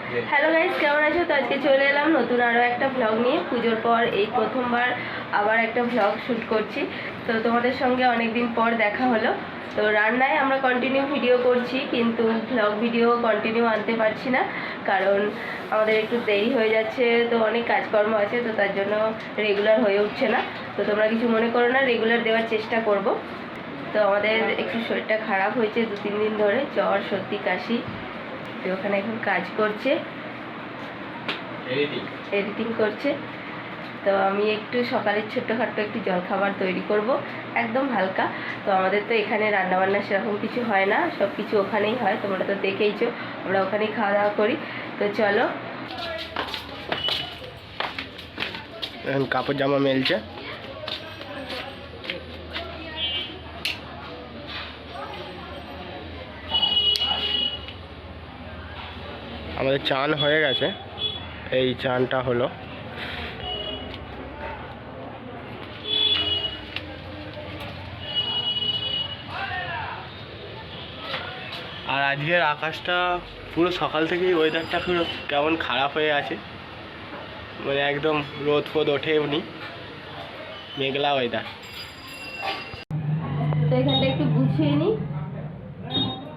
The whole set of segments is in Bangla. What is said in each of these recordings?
হ্যালো গাইস, কেমন আছো? তো আজকে চলে এলাম নতুন আরও একটা ব্লগ নিয়ে। পুজোর পর এই প্রথমবার আবার একটা ব্লগ শ্যুট করছি। তো তোমাদের সঙ্গে অনেক দিন পর দেখা হলো। তো রান্নায় আমরা কন্টিনিউ ভিডিও করছি, কিন্তু ব্লগ ভিডিও কন্টিনিউ আনতে পারছি না, কারণ আমাদের একটু দেরি হয়ে যাচ্ছে। তো অনেক কাজকর্ম আছে, তো তার জন্য রেগুলার হয়ে উঠছে না। তো তোমরা কিছু মনে করো না, রেগুলার দেওয়ার চেষ্টা করব। তো আমাদের একটু শরীরটা খারাপ হয়েছে 2-3 দিন ধরে, জ্বর, সর্দি, কাশি। তো ওখানে এখন কাজ করছে, এডিটিং করছে। তো আমি একটু সকালের ছোট্টখাট্টো একটু জলখাবার তৈরি করব, একদম হালকা। তো আমাদের তো এখানে রান্নাবান্না সেরকম কিছু হয় না, সব কিছু ওখানেই হয়, তোমরা তো দেখেইছো, আমরা ওখানেই খাওয়া দাওয়া করি। তো চলো। এখন কাপড় জামা মেলছে। আমাদের চান হয়ে গেছে, এই চানটা হলো। আর আজকের আকাশটা পুরো সকাল থেকেই ওয়েদারটা পুরো কেমন খারাপ হয়ে আছে, মানে একদম রোদ ফোদ ওঠেওনি, মেঘলা ওয়েদার। তো এখানটা একটু গুছিয়ে নিই,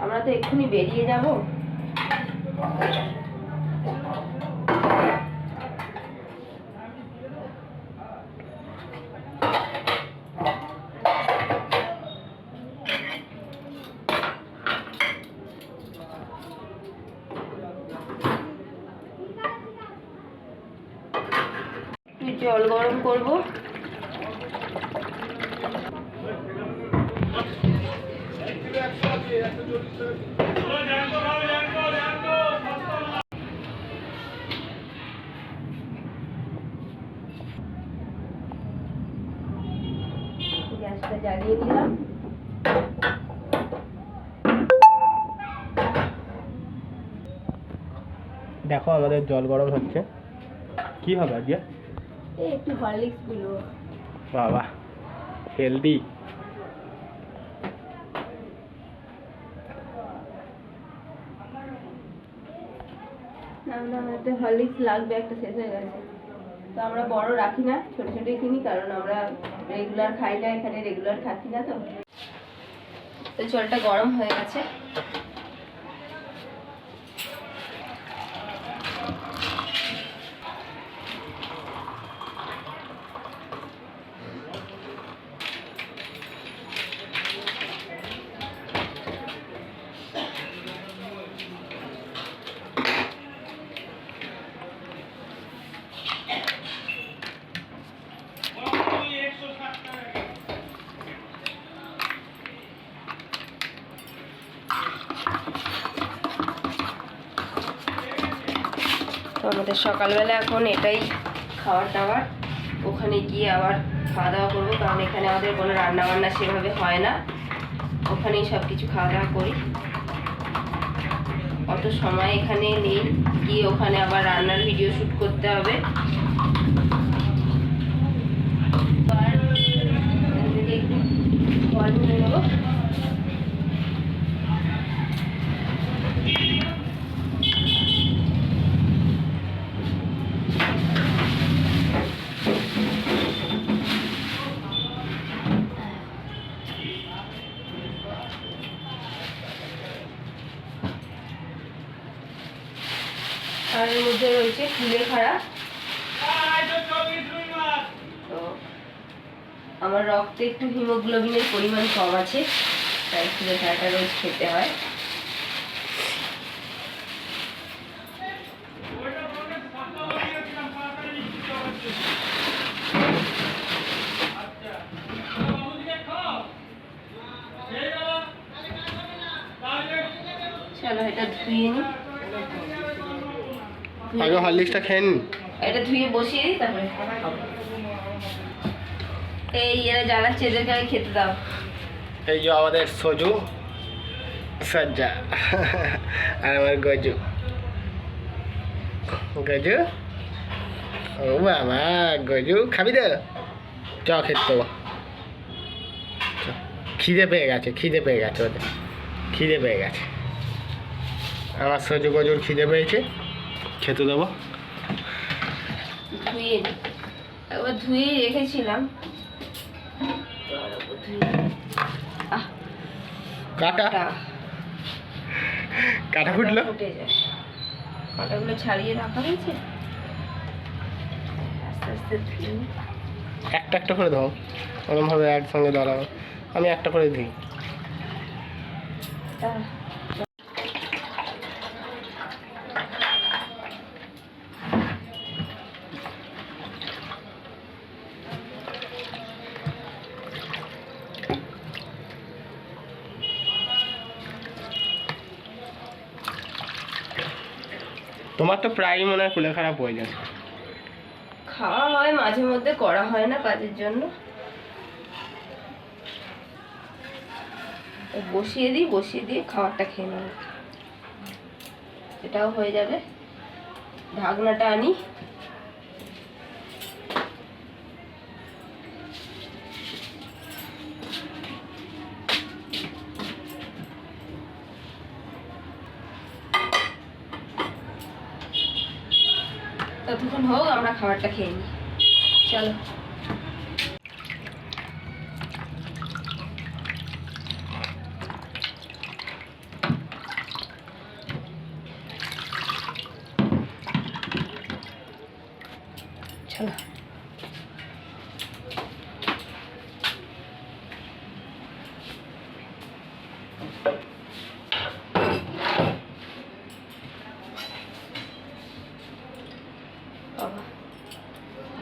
আমরা তো এক্ষুনি বেরিয়ে যাব। জল গরম করব। গ্যাসটা জ্বালিয়ে দিলাম। দেখো আমাদের জল গরম হচ্ছে। কি হবে আজকে? একটু হরলিক্স গুলো। বাবা, হেলদি। না, একটা হরলিক্স লাগবে, একটা শেষ হয়ে গেছে। তো আমরা বড় রাখি না, ছোট ছোটই কিনি, কারণ আমরা রেগুলার খাই না, এখানে রেগুলার থাকি না। তো জলটা গরম হয়ে গেছে। তো আমাদের সকালবেলা এখন এটাই খাবার দাবার, ওখানে গিয়ে আবার খাওয়া দাওয়া করবো, কারণ এখানে আমাদের কোনো রান্না বান্না সেভাবে হয় না, ওখানেই সব কিছু খাওয়া দাওয়া করি। অত সময় এখানে নেই, গিয়ে ওখানে আবার রান্নার ভিডিও শ্যুট করতে হবে। একটু জল নিয়ে নেবো। আর এর মধ্যে রয়েছে কুলেখাড়া। তো আমার রক্তে একটু হিমোগ্লোবিনের পরিমাণ কম আছে, তাই কুলেখাড়াটা রোজ খেতে হয়। চলো এটা ধুয়ে নিই। আগে হরলিক্সটা খেয়ে নিন। এটা ধুয়ে বসিয়ে দিই, তারপরে এই এরা জ্বালাচ্ছে, এদেরকে আগে খেতে দাও। এই যে আমাদের সজু, সজ্জা, আর আমার গজু। গজু, ও বাবা, গজু খাবি তো? চ খেতে দেবো। খিদে পেয়ে গেছে, ওদের খিদে পেয়ে গেছে। আমার সজু গজুর খিদে পেয়েছে, খেতে দেবো। ধুয়ে নি, একবার ধুয়েই রেখেছিলাম। কাটা কাটা ফুটলো, ফুটে যায়। কাঁটাগুলো ছাড়িয়ে রাখা হয়েছে, আস্তে আস্তে ধুয়ে একটা একটা করে দাও, ওরমভাবে একসঙ্গে দাঁড়াও, আমি একটা করে দিই। তোমার তো প্রায়ই মনে হয় কুলেখাড়া হয়ে যায়। খাওয়া হয় মাঝে মধ্যে, করা হয় না কাজের জন্য। বসিয়ে দিয়ে খাবারটা খেয়ে নেব, এটাও হয়ে যাবে। ঢাকনাটা আনি। ততক্ষণ হোক, আমরা খাবারটা খেয়ে নিই। চলো। চলো।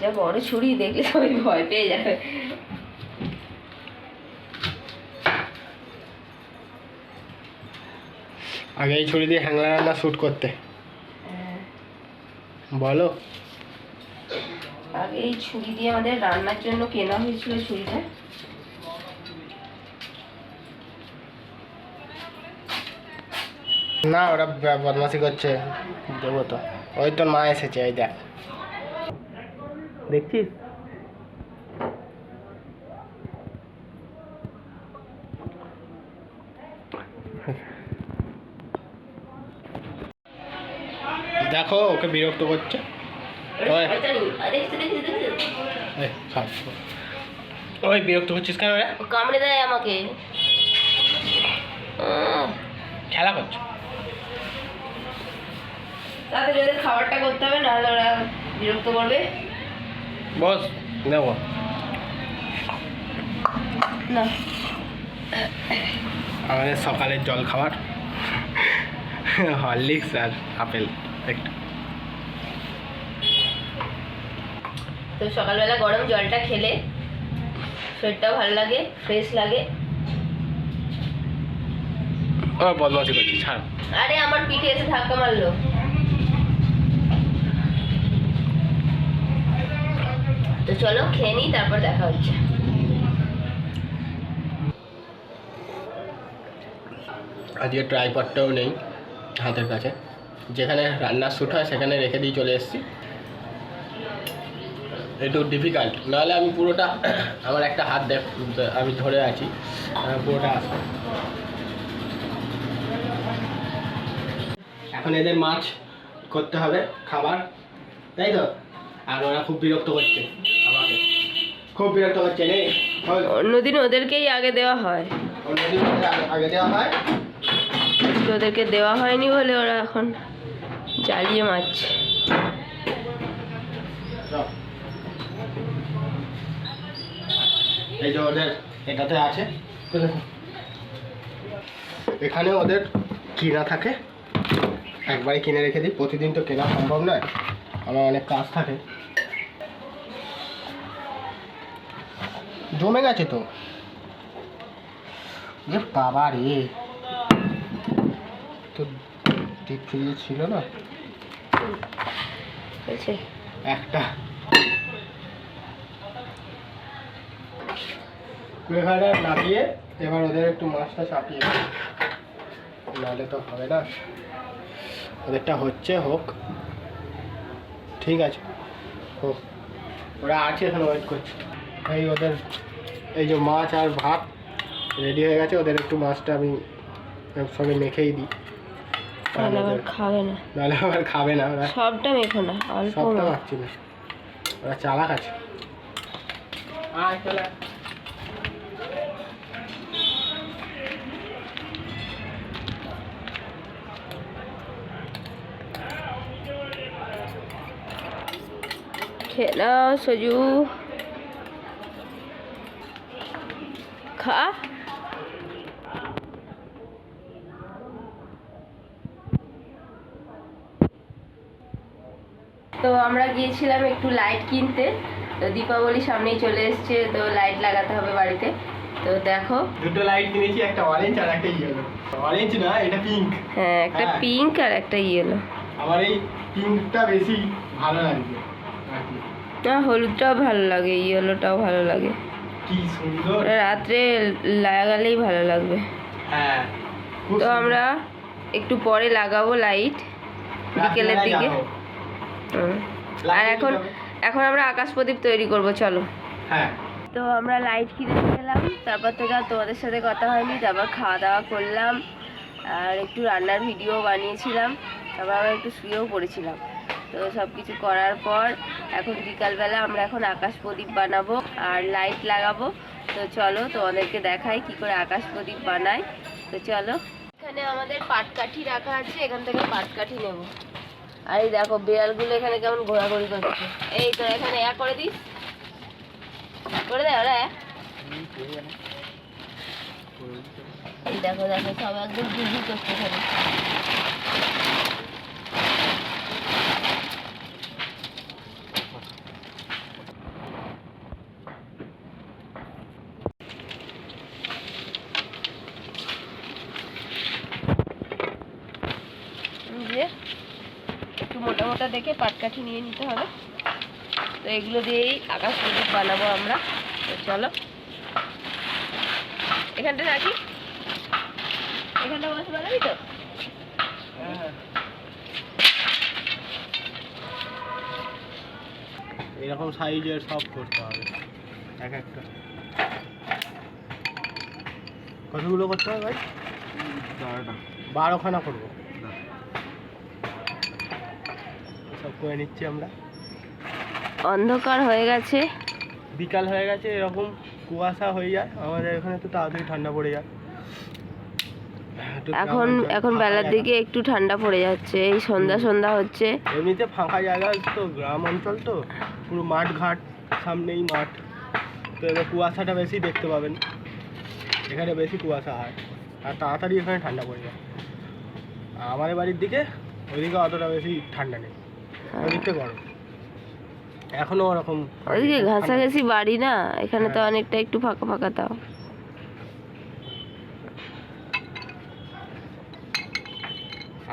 যা বড় ছুরি, দেখলে সবাই ভয় পেয়ে যাবে। আগে এই ছুরি দিয়ে হ্যাংলা রান্না শ্যুট করতে, বলো। আগে এই ছুরি দিয়ে আমাদের রান্নার জন্য কেনা হয়েছিল ছুরিটা। না, ওরা বদমাশি করছে, দেবো তো। ওই তোর মা এসেছে, এই দেখ, দেখছিস? দেখো, ওকে বিরক্ত করছে। ওই বিরক্ত করছিস কেন রে? কামড়ে দেয় আমাকে, খেলা করছো। তাদের ওদের খাবারটা করতে হবে, নাহলে ওরা বিরক্ত করবে। বস নেব না, আমাদের সকালের জল খাবার হরলিক্স আর আপেল একটু। তো সকালবেলা গরম জলটা খেলে শরীরটাও ভালো লাগে, ফ্রেশ লাগে। ও বদমাশি করছি, ছাড়। আরে আমার পিঠে এসে ধাক্কা মারলো। তো চলো খেয়ে নিই, তারপর দেখা হচ্ছে। আজকে ট্রাইপডটাও নেই হাতের কাছে, যেখানে রান্নার শ্যুট হয় সেখানে রেখে দিয়ে চলে এসেছি। একটু ডিফিকাল্ট, নাহলে আমি পুরোটা, আমার একটা হাত দেখ, আমি ধরে আছি, পুরোটা আসে। এখন এদের মাছ করতে হবে খাবার, তাই তো? আর ওরা খুব বিরক্ত করছে আমাকে, খুব বিরক্ত করছে রে। অন্যদিন ওদেরকেই আগে দেওয়া হয়, অন্যদিন আগে দেওয়া হয়, ওদেরকে দেওয়া হয়নি বলে ওরা এখন জ্বালিয়ে মারছে। এই যে ওদের এটাতে আছে, এখানে ওদের কিনা থাকে, একবারই কিনে রেখে দিই। প্রতিদিন তো কেনা সম্ভব নয়, আমার অনেক কাজ থাকে। জমে গেছে তো, যে বাবা রে, তো ডিপ ফ্রিজে ছিল না একটা। কুলেখাড়া নামিয়ে এবার ওদের একটু মাছটা চাপিয়ে দিই, নাহলে তো হবে না। ওদেরটা হচ্ছে, হোক, ঠিক আছে, হোক। ওরা আছে, এখানে ওয়েট করছে। এই ওদের এই যে মাছ আর ভাত রেডি হয়ে গেছে, ওদের একটু মাছটা আমি সঙ্গে মেখেই দিই, তাহলে আবার খাবে না, নাহলে আবার খাবে না ওরা। সবটা মেখো না, অল্প সবটা মাখো। মাখছি না, ওরা চালাক আছে। আয় চলে আয়। খেয়ে নাও সজু, খা। তো আমরা গিয়েছিলাম একটু লাইট কিনতে, তো দীপাবলি সামনেই চলে এসছে, তো লাইট লাগাতে হবে বাড়িতে। তো দেখো দুটো লাইট কিনেছি, একটা অরেঞ্জ আর একটা ইয়েলো। অরেঞ্জ না, এটা পিঙ্ক। হ্যাঁ, একটা পিঙ্ক আর একটা ইয়েলো। আমার এই পিঙ্কটা বেশি ভালো লাগছে আর কি। না, হলুদটাও ভালো লাগে, ইয়েলোটাও ভালো লাগে। কি সুন্দর, রাত্রে লাগালেই ভালো লাগবে। হ্যাঁ। তো আমরা একটু পরে লাগাবো লাইট, বিকেলের দিকে। আর এখন এখন আমরা আকাশ প্রদীপ তৈরি করব, চলো। হ্যাঁ। তো আমরা লাইট কিনে গেলাম, তারপর থেকে আর তোমাদের সাথে কথা হয়নি। তারপর খাওয়া দাওয়া করলাম আর একটু রান্নার ভিডিও বানিয়েছিলাম, তারপর আবার একটু শুয়েও পড়েছিলাম। তো সব কিছু করার পর এখন বিকালবেলা আমরা এখন আকাশ প্রদীপ বানাবো আর লাইট লাগাবো। তো চলো তোমাদেরকে দেখাই কি করে আকাশ প্রদীপ বানাই। তো চলো, এখানে আমাদের পাটকাঠি রাখা আছে, এখান থেকে পাটকাঠি নেব। আর এই দেখো বিড়ালগুলো এখানে কেমন ঘোরাঘুরি করছে। এই তো এখানে করে দিস, করে দেয় ওরা। এই দেখো দেখো সব একদম ঘুরঘুর করছে এখানে। একটু মোটা মোটা দেখে পাটকাঠি নিয়ে নিতে হবে। তো এগুলো দিয়েই আকাশ প্রদীপ বানাবো আমরা। তো চলো, এখানটা রাখি, এখানটা বসে বানাবি তো। এরকম সাইজের সব করতে হবে এক একটা। কতগুলো করতে হবে ভাই? 12খানা করবো। সব করে নিচ্ছি আমরা। অন্ধকার হয়ে গেছে, বিকাল হয়ে গেছে, এরকম কুয়াশা হয়ে যায় আমাদের এখানে, তো তাড়াতাড়ি ঠান্ডা পড়ে যায়। এখন এখন বেলার দিকে একটু ঠান্ডা পড়ে যাচ্ছে, এই সন্ধ্যা সন্ধ্যা হচ্ছে। এমনিতে ফাঁকা জায়গা তো, গ্রাম অঞ্চল তো, পুরো মাঠ ঘাট, সামনেই মাঠ, তো এবার কুয়াশাটা বেশি দেখতে পাবেন। এখানে বেশি কুয়াশা হয় আর তাড়াতাড়ি এখানে ঠান্ডা পড়ে যায়। আর আমাদের বাড়ির দিকে ওইদিকে অতটা বেশি ঠান্ডা নেই, ওইদিকে গরম এখনো ওরকম। ওইদিকে ঘাসাঘাসি বাড়ি না, এখানে তো অনেকটা একটু ফাঁকা ফাঁকা। তাও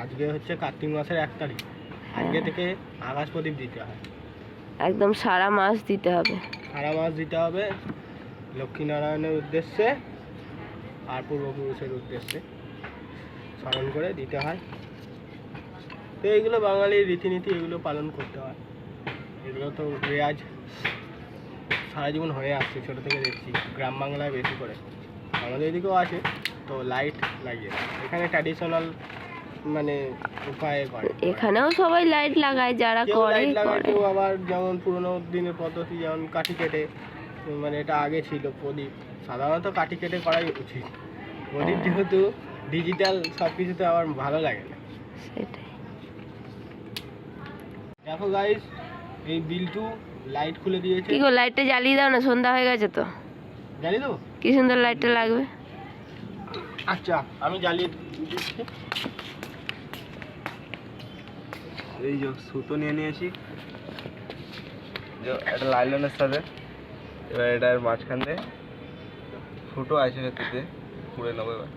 আজকে হচ্ছে কার্তিক মাসের 1 তারিখ, আজকে থেকে আকাশ প্রদীপ দিতে হয়। একদম সারা মাস দিতে হবে, সারা মাস দিতে হবে, লক্ষ্মীনারায়ণের উদ্দেশ্যে আর পূর্বপুরুষের উদ্দেশ্যে স্মরণ করে দিতে হয়। তো এইগুলো বাঙালির রীতিনীতি, এগুলো পালন করতে হয়। এগুলো তো রেয়াজ সারা জীবন হয়ে আসছে, ছোটো থেকে দেখছি গ্রাম বাংলায় বেশি করে, আমাদের এদিকেও আছে। তো লাইট লাগিয়ে এখানে ট্র্যাডিশনাল মানে উপায়ে করে, এখানেও সবাই লাইট লাগায়, যারা করে লাইট লাগায়। কেউ আবার যেমন পুরোনো দিনের পদ্ধতি, যেমন কাঠি কেটে, মানে এটা আগে ছিল প্রদীপ, সাধারণত কাঠি কেটে করাই উচিত। প্রদীপ যেহেতু ডিজিটাল সব কিছুতে আমার ভালো লাগে না, সেটাই। দেখো গাইস, এই বিল্টু লাইট খুলে দিয়েছে। কি গো, লাইটটা জ্বালিয়ে দাও না, সন্ধ্যা হয়ে গেছে তো। জ্বালিয়ে দেবো? কি সুন্দর লাইটটা লাগবে। আচ্ছা, আমি জ্বালিয়ে দিচ্ছি। এই যে সুতো নিয়ে নিয়েছি, একটা লাইলনের সাথে। এবার এটার মাঝখান দিয়ে ফুটো আছে, ভেতরে পুড়ে নেবো। এবার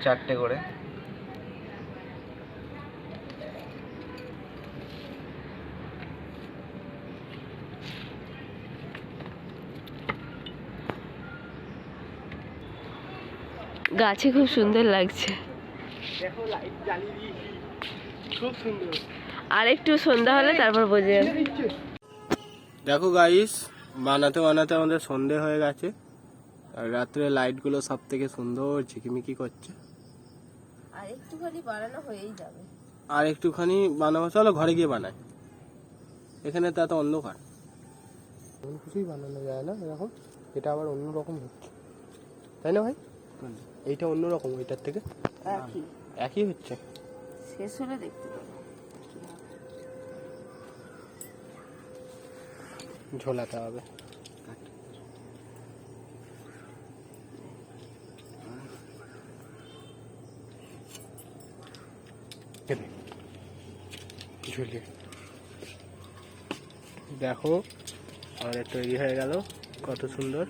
4টে করে। গাছে খুব সুন্দর লাগছে, দেখো লাইট জ্বালিয়ে দিয়েছি, খুব সুন্দর। আর একটু সন্ধ্যা হলে তারপর বোঝা যাবে। দেখো গাইস, বানাতে বানাতে আমাদের সন্ধে হয়ে গেছে, আর রাত্রে লাইটগুলো সব থেকে সুন্দর ঝিকিমিকি করছে। আর একটুখানি বানানো হয়েই যাবে। আর একটুখানি বানাবো, চলো ঘরে গিয়ে বানাই। এখানে তো এত অন্ধকার, কোনো কিছুই বানানো যায় না এরকম। এটা আবার অন্যরকম হচ্ছে, তাই না ভাই? এইটা অন্যরকম ওইটার থেকে। একই হচ্ছে, শেষ হলে দেখতে পাবো। ঝোলাতে হবে। ঝুলিয়ে দেখো আমাদের তৈরি হয়ে গেল, কত সুন্দর।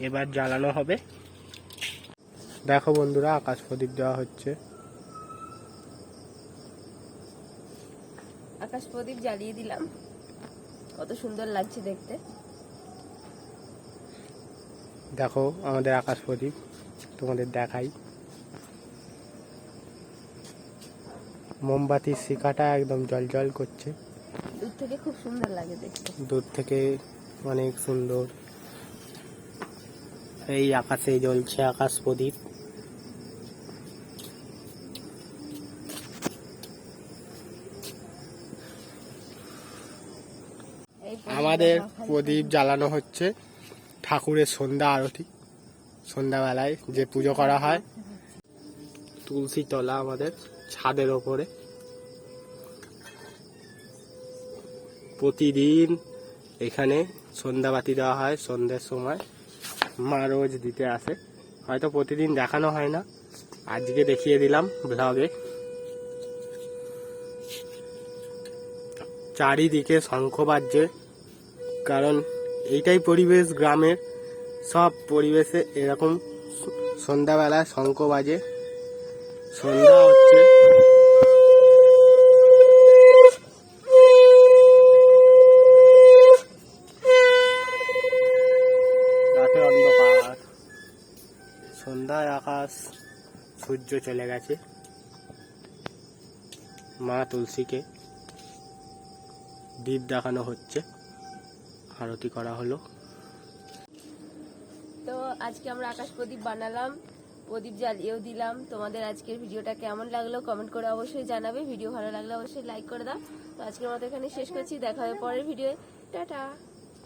এবার জ্বালানো হবে। দেখো বন্ধুরা, আকাশ প্রদীপ দেওয়া হচ্ছে। আকাশ প্রদীপ জ্বালিয়ে দিলাম, কত সুন্দর লাগছে দেখতে। দেখো আমাদের আকাশ প্রদীপ, তোমাদের দেখাই। মোমবাতির শিখাটা একদম জলজল করছে, দূর থেকে খুব সুন্দর লাগে দেখতে। দূর থেকে অনেক সুন্দর। এই আকাশে জ্বলছে আকাশ প্রদীপ। আমাদের প্রদীপ জ্বালানো হচ্ছে ঠাকুরের সন্ধ্যা আরতি। সন্ধ্যাবেলায় যে পুজো করা হয়, তুলসী তলা আমাদের ছাদের ওপরে। প্রতিদিন এখানে সন্ধ্যাবাতি দেওয়া হয় সন্ধ্যের সময়। মা রোজ দিতে আসে, হয়তো প্রতিদিন দেখানো হয় না, আজকে দেখিয়ে দিলাম ব্লগে। চারিদিকে শঙ্খ বাজছে, কারণ এইটাই পরিবেশ গ্রামের। সব পরিবেশে এরকম সন্ধ্যাবেলায় শঙ্খ বাজে, সন্ধ্যা হচ্ছে। রাতে অন্ধকার, সন্ধ্যায় আকাশ, সূর্য চলে গেছে। মা তুলসীকে দীপ দেখানো হচ্ছে, আরতি করা হলো। তো আজকে আমরা আকাশ প্রদীপ বানালাম, প্রদীপ জ্বালিয়েও দিলাম। তোমাদের আজকের ভিডিওটা কেমন লাগলো কমেন্ট করে অবশ্যই জানাবে। ভিডিও ভালো লাগলে অবশ্যই লাইক করে দাও। তো আজকের মতো এখানে শেষ করছি, দেখা হবে পরের ভিডিওয়ে। টাটা।